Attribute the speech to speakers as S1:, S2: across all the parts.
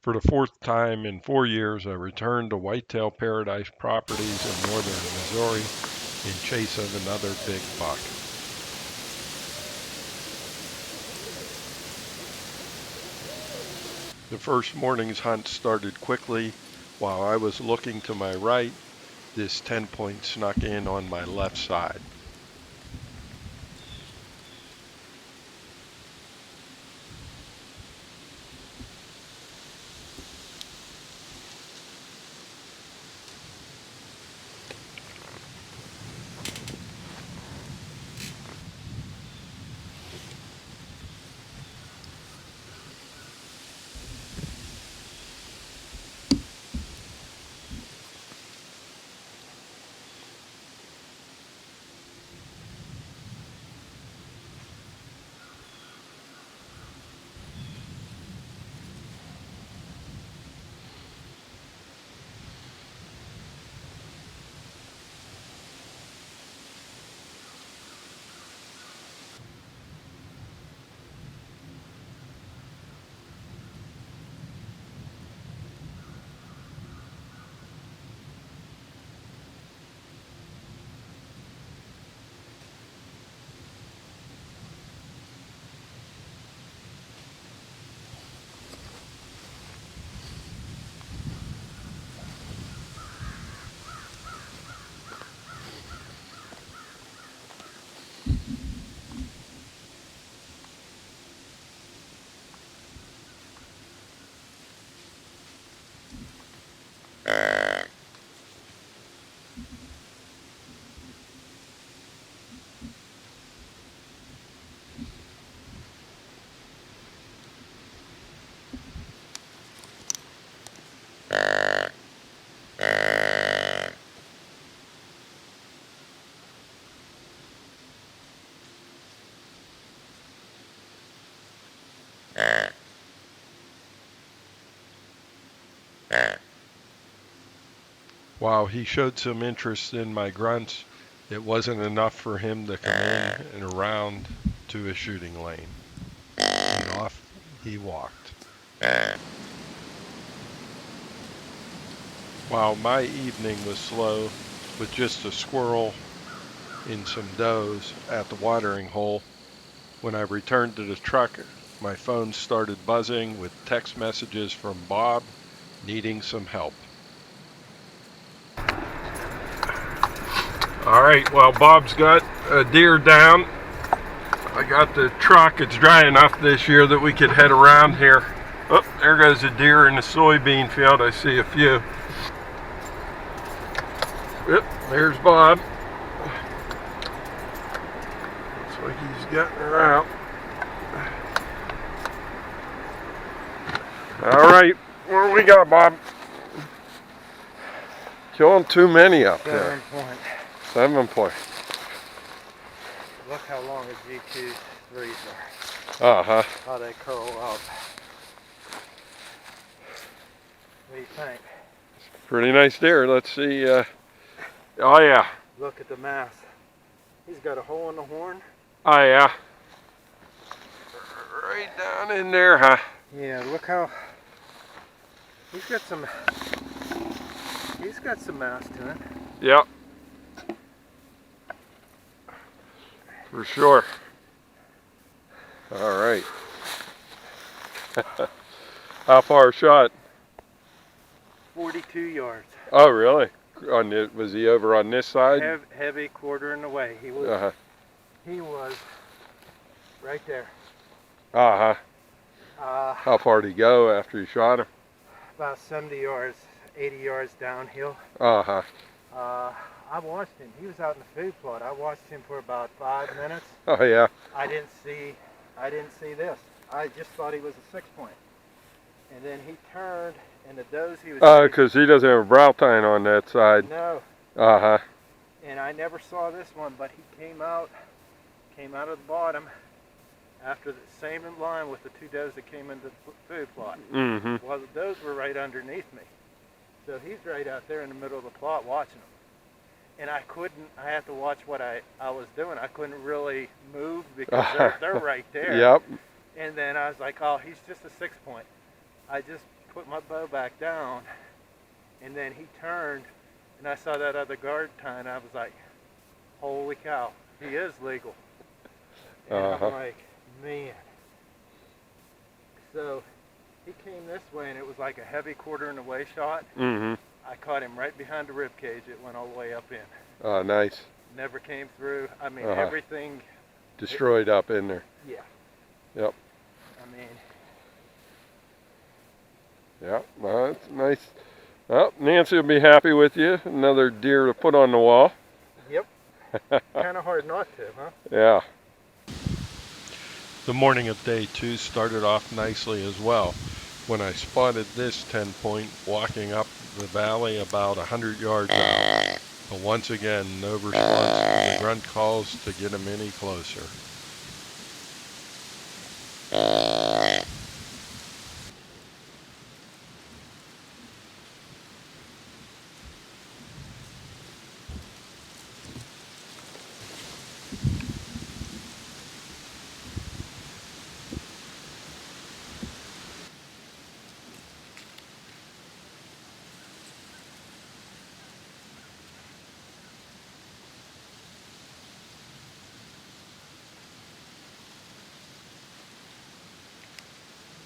S1: For the fourth time in 4 years, I returned to Whitetail Paradise Properties in northern Missouri in chase of another big buck. The first morning's hunt started quickly. While I was looking to my right, this 10-point snuck in on my left side. While he showed some interest in my grunts, it wasn't enough for him to come in and around to his shooting lane. And off he walked. While my evening was slow, with just a squirrel and some does at the watering hole, when I returned to the truck, my phone started buzzing with text messages from Bob needing some help. All right, well, Bob's got a deer down. I got the truck. It's dry enough this year that we could head around here. Oh, there goes a deer in the soybean field. I see a few. Yep, there's Bob. Looks like he's getting her out. All right, what do we got, Bob? Killing too many up there. 7 point.
S2: Look how long a G2-3s are.
S1: Uh-huh.
S2: How they curl up. What do you think?
S1: Pretty nice deer. Let's see. Oh, yeah.
S2: Look at the mass. He's got a hole in the horn.
S1: Oh, yeah. Right down in there, huh?
S2: Yeah, look how... He's got some mass to him.
S1: Yep. For sure. All right. How far shot?
S2: 42 yards.
S1: Oh, really? Was he over on this side?
S2: Heavy, quarter in the way. He was. He was right there.
S1: How far did he go after you shot him?
S2: About 70 yards, 80 yards downhill. I watched him. He was out in the food plot. I watched him for about 5 minutes.
S1: Oh, yeah.
S2: I didn't see this. I just thought he was a 6-point. And then he turned, and the does he was...
S1: Oh, because he doesn't have a brow tine on that side.
S2: No.
S1: And
S2: I never saw this one, but he came out of the bottom after the same in line with the 2 does that came into the food plot.
S1: Mm-hmm.
S2: Well, the does were right underneath me. So he's right out there in the middle of the plot watching them. And I had to watch what I was doing. I couldn't really move because they're right there.
S1: Yep.
S2: And then I was like, oh, he's just a 6-point. I just put my bow back down, and then he turned, and I saw that other guard tie, and I was like, holy cow, he is legal. And I'm like, man. So he came this way, and it was like a heavy quarter in the way shot.
S1: Mm-hmm.
S2: I caught him right behind the rib cage. It went all the way up in.
S1: Oh, nice.
S2: Never came through. I mean, everything
S1: destroyed up in there.
S2: Yeah.
S1: Yep.
S2: I mean.
S1: Yeah, well, that's nice. Well, Nancy will be happy with you. Another deer to put on the wall.
S2: Yep. Kind of hard not to, huh?
S1: Yeah. The morning of day 2 started off nicely as well when I spotted this 10-point walking up the valley about 100 yards out. But once again, no response to the grunt calls to get him any closer.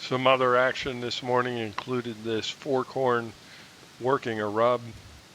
S1: Some other action this morning included this forkhorn working a rub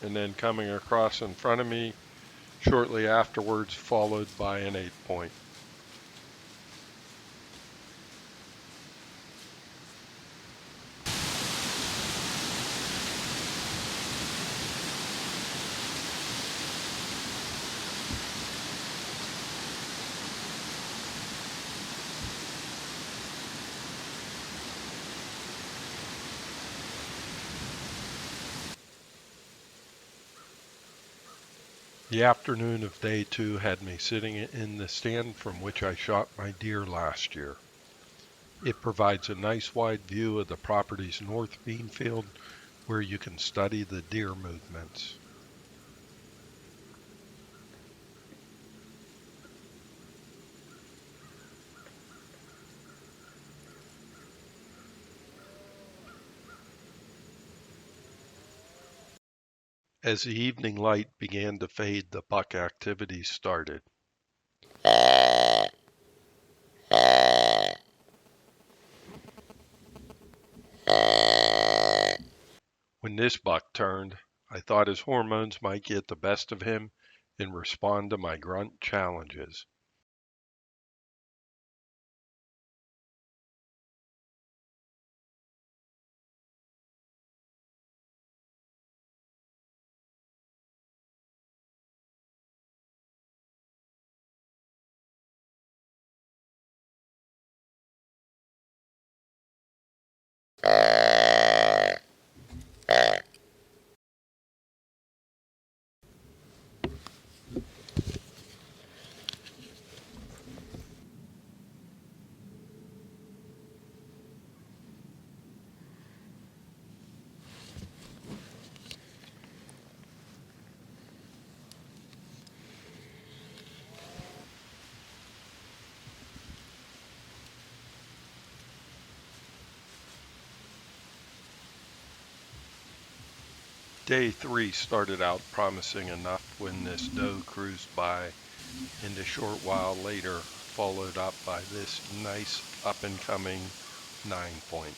S1: and then coming across in front of me shortly afterwards, followed by an 8-point. The afternoon of day 2 had me sitting in the stand from which I shot my deer last year. It provides a nice wide view of the property's north bean field where you can study the deer movements. As the evening light began to fade, the buck activity started. When this buck turned, I thought his hormones might get the best of him and respond to my grunt challenges. Day 3 started out promising enough when this doe cruised by, and a short while later followed up by this nice up-and-coming 9-point.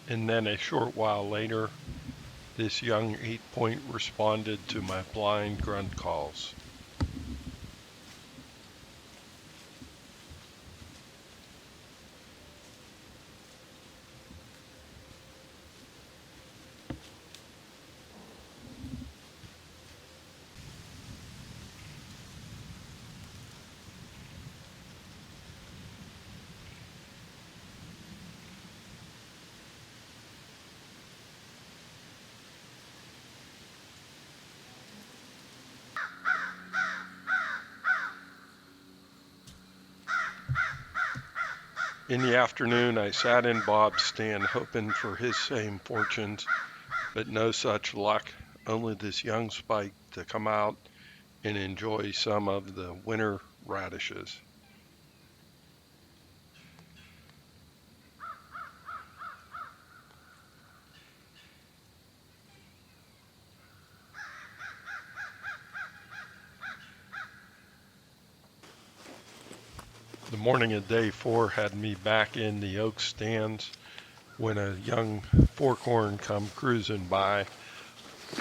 S1: And then a short while later, this young 8-point responded to my blind grunt calls. In the afternoon, I sat in Bob's stand hoping for his same fortunes, but no such luck, only this young spike to come out and enjoy some of the winter radishes. The morning of day 4 had me back in the oak stands when a young forkhorn come cruising by,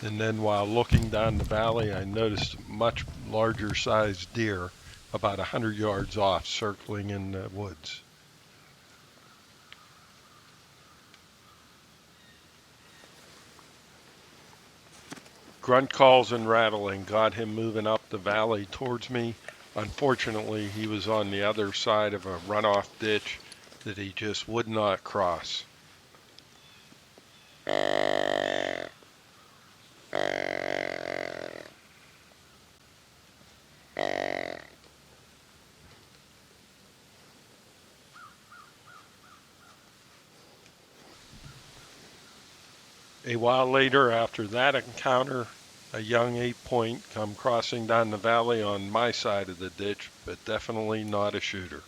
S1: and then while looking down the valley, I noticed a much larger sized deer about 100 yards off circling in the woods. Grunt calls and rattling got him moving up the valley towards me. Unfortunately, he was on the other side of a runoff ditch that he just would not cross. A while later, after that encounter, a young 8-point come crossing down the valley on my side of the ditch, but definitely not a shooter.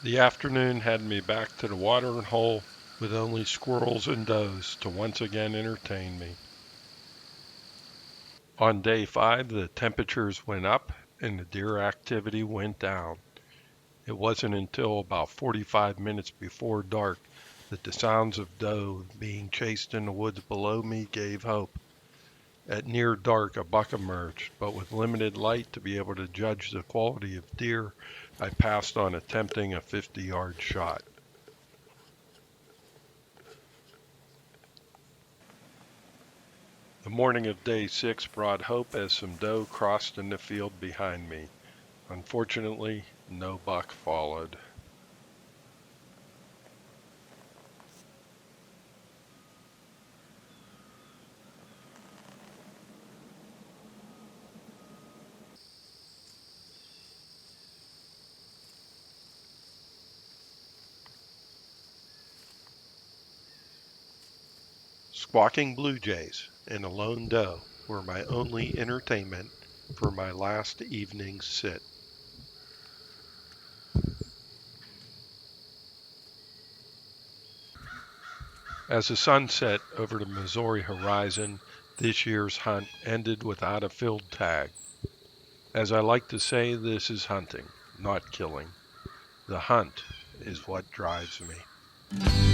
S1: The afternoon had me back to the watering hole with only squirrels and does to once again entertain me. On day 5, the temperatures went up and the deer activity went down. It wasn't until about 45 minutes before dark that the sounds of doe being chased in the woods below me gave hope. At near dark, a buck emerged, but with limited light to be able to judge the quality of deer, I passed on attempting a 50-yard shot. The morning of day 6 brought hope as some doe crossed in the field behind me. Unfortunately, no buck followed. Squawking blue jays and a lone doe were my only entertainment for my last evening's sit. As the sun set over the Missouri horizon, this year's hunt ended without a filled tag. As I like to say, this is hunting, not killing. The hunt is what drives me.